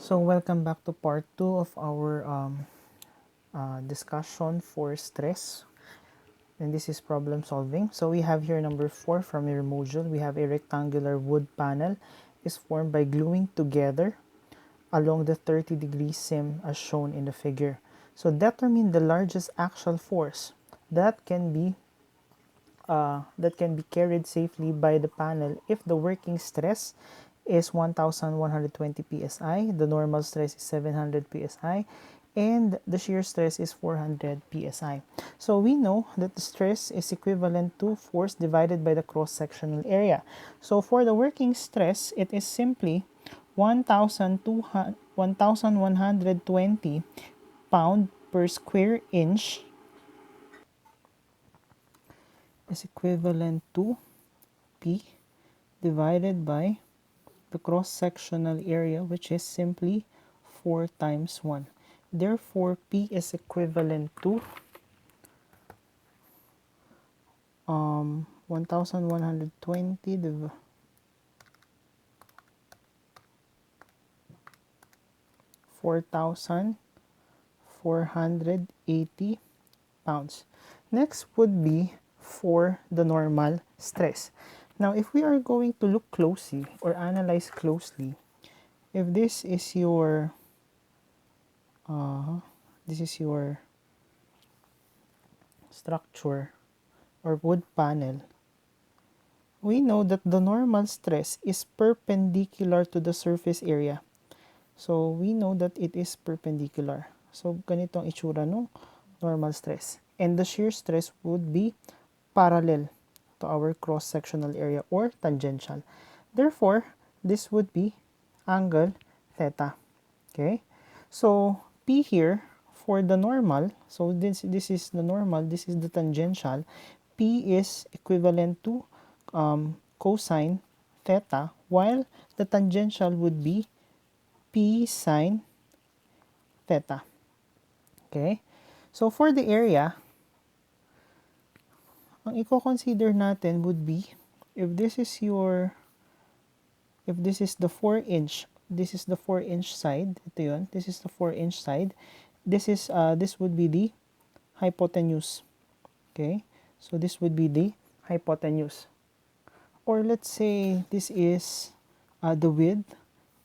So welcome back to part 2 of our discussion for stress, and this is problem solving. So we have here number 4 from your module. We have a rectangular wood panel is formed by gluing together along the 30-degree seam as shown in the figure. So determine the largest axial force that can be carried safely by the panel if the working stress is 1120 psi, the normal stress is 700 psi, and the shear stress is 400 psi. So we know that the stress is equivalent to force divided by the cross-sectional area. So for the working stress, it is simply 1120 pound per square inch is equivalent to P divided by the cross-sectional area, which is simply 4 times 1. Therefore, P is equivalent to 1120 4,480 pounds. Next would be for the normal stress. Now, if we are going to look closely or analyze closely, if this is your structure or wood panel, we know that the normal stress is perpendicular to the surface area. So, we know that it is perpendicular. So, ganito ang itsura ng normal stress. And the shear stress would be parallel to our cross-sectional area or tangential. Therefore, this would be angle theta. Okay? So, P here for the normal, so this is the normal, this is the tangential. P is equivalent to cosine theta, while the tangential would be P sine theta. Okay? So, for the area, ang i-consider natin would be, if this is the 4-inch, this is the 4-inch side, ito yun, this is the 4-inch side, this would be the hypotenuse. Okay? So, this would be the hypotenuse. Or let's say this is the width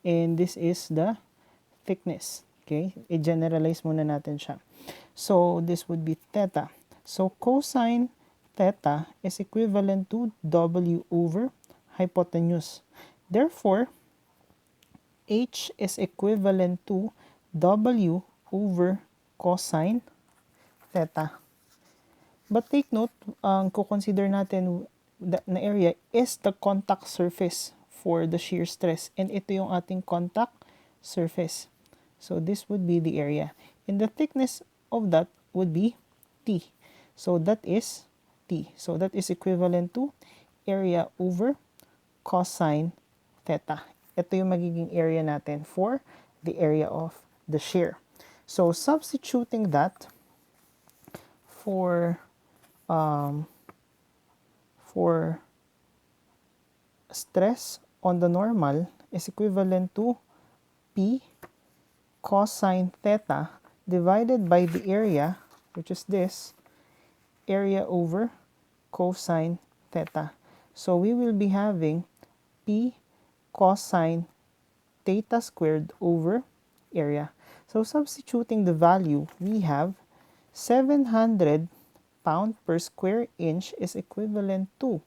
and this is the thickness. Okay? I-generalize muna natin siya. So, this would be theta. So, cosine theta is equivalent to W over hypotenuse. Therefore, H is equivalent to W over cosine theta. But take note, ang consider natin na area is the contact surface for the shear stress. And ito yung ating contact surface. So, this would be the area. And the thickness of that would be T. So, that is T. So, that is equivalent to area over cosine theta. Ito yung magiging area natin for the area of the shear. So, substituting that for stress on the normal is equivalent to P cosine theta divided by the area, which is this, area over cosine theta. So, we will be having P cosine theta squared over area. So, substituting the value, we have 700 pound per square inch is equivalent to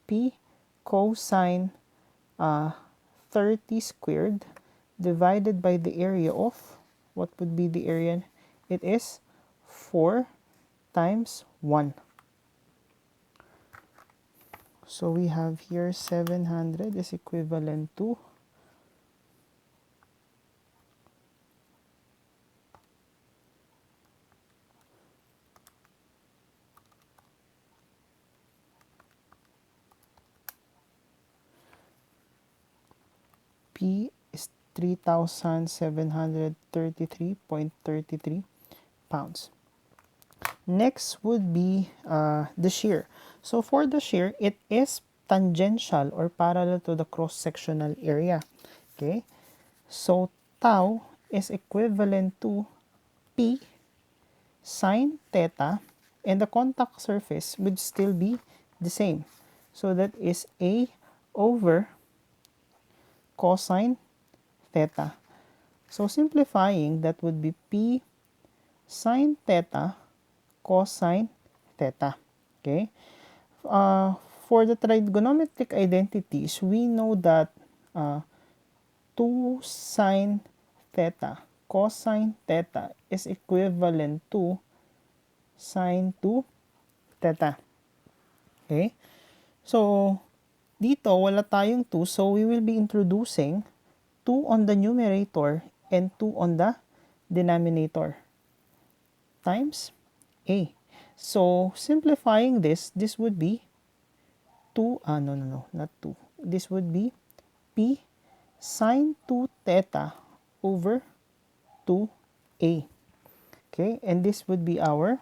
P cosine 30 squared divided by the area of, what would be the area? It is 4 times 1. So we have here 700 is equivalent to P is 3,733.33 pounds. Next would be the shear. So for the shear, it is tangential or parallel to the cross-sectional area. Okay? So tau is equivalent to P sine theta, and the contact surface would still be the same. So that is A over cosine theta. So simplifying, that would be P sine theta cosine theta. Okay? Uh, for the trigonometric identities, we know that 2 sine theta cosine theta is equivalent to sine 2 theta. Okay? So, dito wala tayong 2, so we will be introducing 2 on the numerator and 2 on the denominator times A. So, simplifying this, this would be 2, no, not 2. This would be P sine 2 theta over 2A. Okay, and this would be our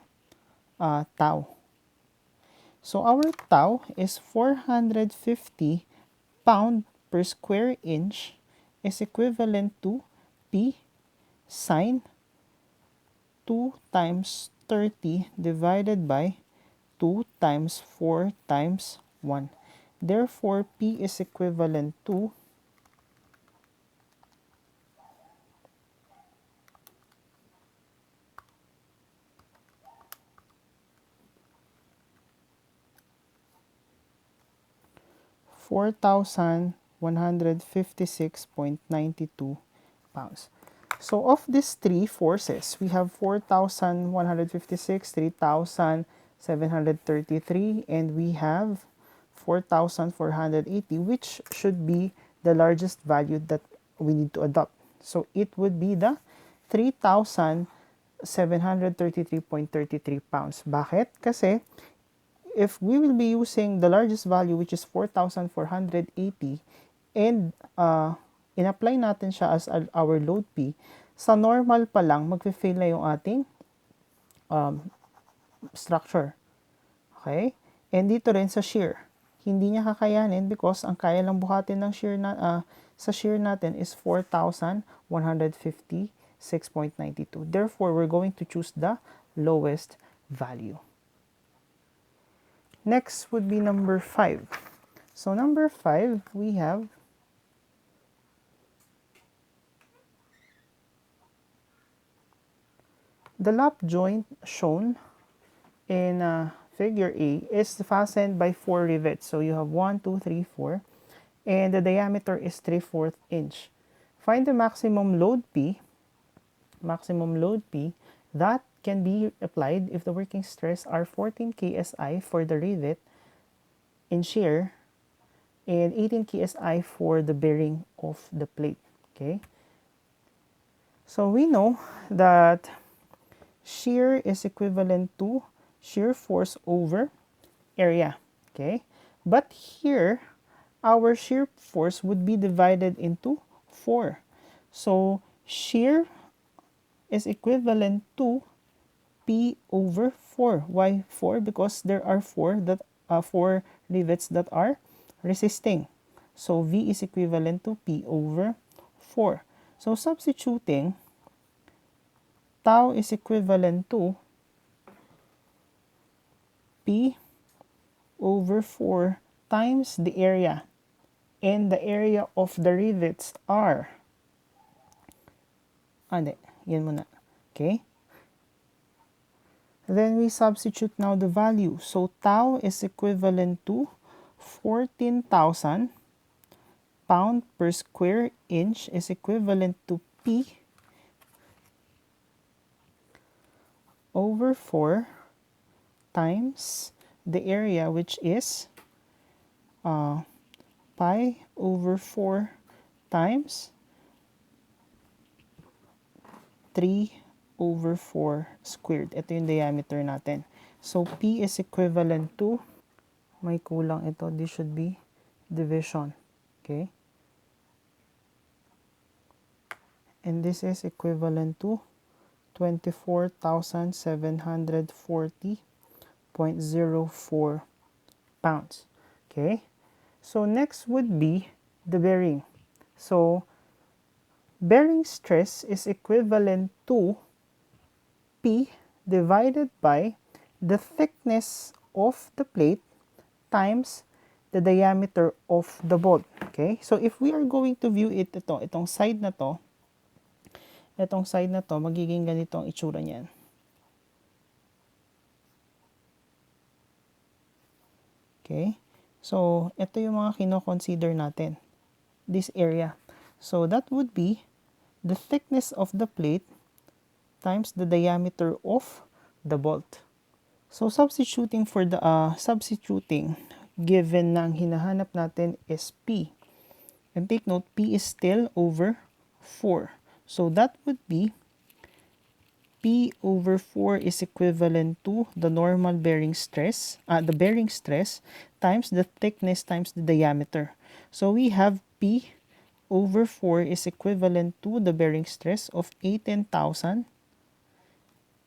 tau. So our tau is 450 pound per square inch, is equivalent to P sine 2 times 30 divided by 2 times 4 times 1. Therefore, P is equivalent to 4,156.92 pounds. So of these three forces, we have 4,156, 3,733, and we have 4,480, which should be the largest value that we need to adopt. So it would be the 3,733.33 pounds. Bakit? Kasi if we will be using the largest value, which is 4,480, and in-apply natin siya as our load P, sa normal pa lang, mag-fail na yung ating structure. Okay? And dito rin sa shear, hindi niya kakayanin because ang kaya lang buhatin ng shear sa shear natin is 4,156.92. Therefore, we're going to choose the lowest value. Next would be number 5. So number 5, we have the lap joint shown in figure A is fastened by 4 rivets. So you have 1, 2, 3, 4, and the diameter is 3/4 inch. Find the maximum load P that can be applied if the working stress are 14 kSI for the rivet in shear and 18 kSI for the bearing of the plate. Okay, so we know that shear is equivalent to shear force over area. Okay, but here our shear force would be divided into 4. So shear is equivalent to P over 4. Why 4? Because there are 4 rivets that are resisting. So V is equivalent to P over 4. So substituting, tau is equivalent to P over 4 times the area. And the area of the rivets are, yan muna. Okay? Then we substitute now the value. So tau is equivalent to 14,000 pound per square inch is equivalent to P over 4 times the area, which is pi over 4 times 3 over 4 squared. Ito yung diameter natin. So P is equivalent to, may kulang ito, this should be division. Okay? And this is equivalent to 24,740.04 pounds. Okay? So next would be the bearing. So bearing stress is equivalent to P divided by the thickness of the plate times the diameter of the bolt. Okay? So if we are going to view it, itong side na to, magiging ganito ang itsura niyan. Okay? So, ito yung mga kino-consider natin. This area. So, that would be the thickness of the plate times the diameter of the bolt. So, substituting, given na ang hinahanap natin is P. And take note, P is still over 4. So, that would be P over 4 is equivalent to the normal bearing stress, the bearing stress times the thickness times the diameter. So we have P over 4 is equivalent to the bearing stress of 18,000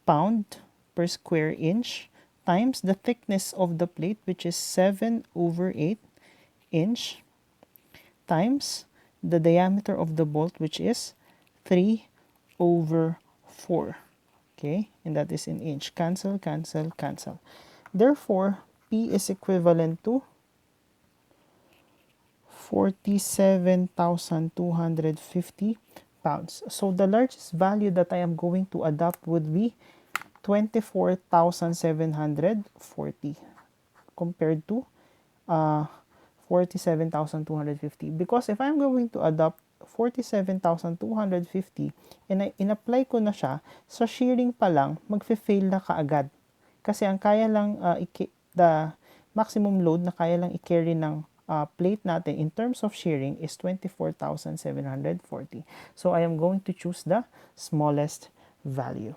pound per square inch times the thickness of the plate, which is 7 over 8 inch, times the diameter of the bolt, which is 3 over 4. Okay, and that is in inch. Cancel, cancel, cancel. Therefore, P is equivalent to 47,250 pounds. So the largest value that I am going to adopt would be 24,740 compared to 47,250. Because if I'm going to adopt 47,250 and in-apply ko na siya, sa shearing pa lang, magfe-fail na kaagad. Kasi ang kaya lang, the maximum load na kaya lang i-carry ng plate natin in terms of shearing is 24,740. So I am going to choose the smallest value.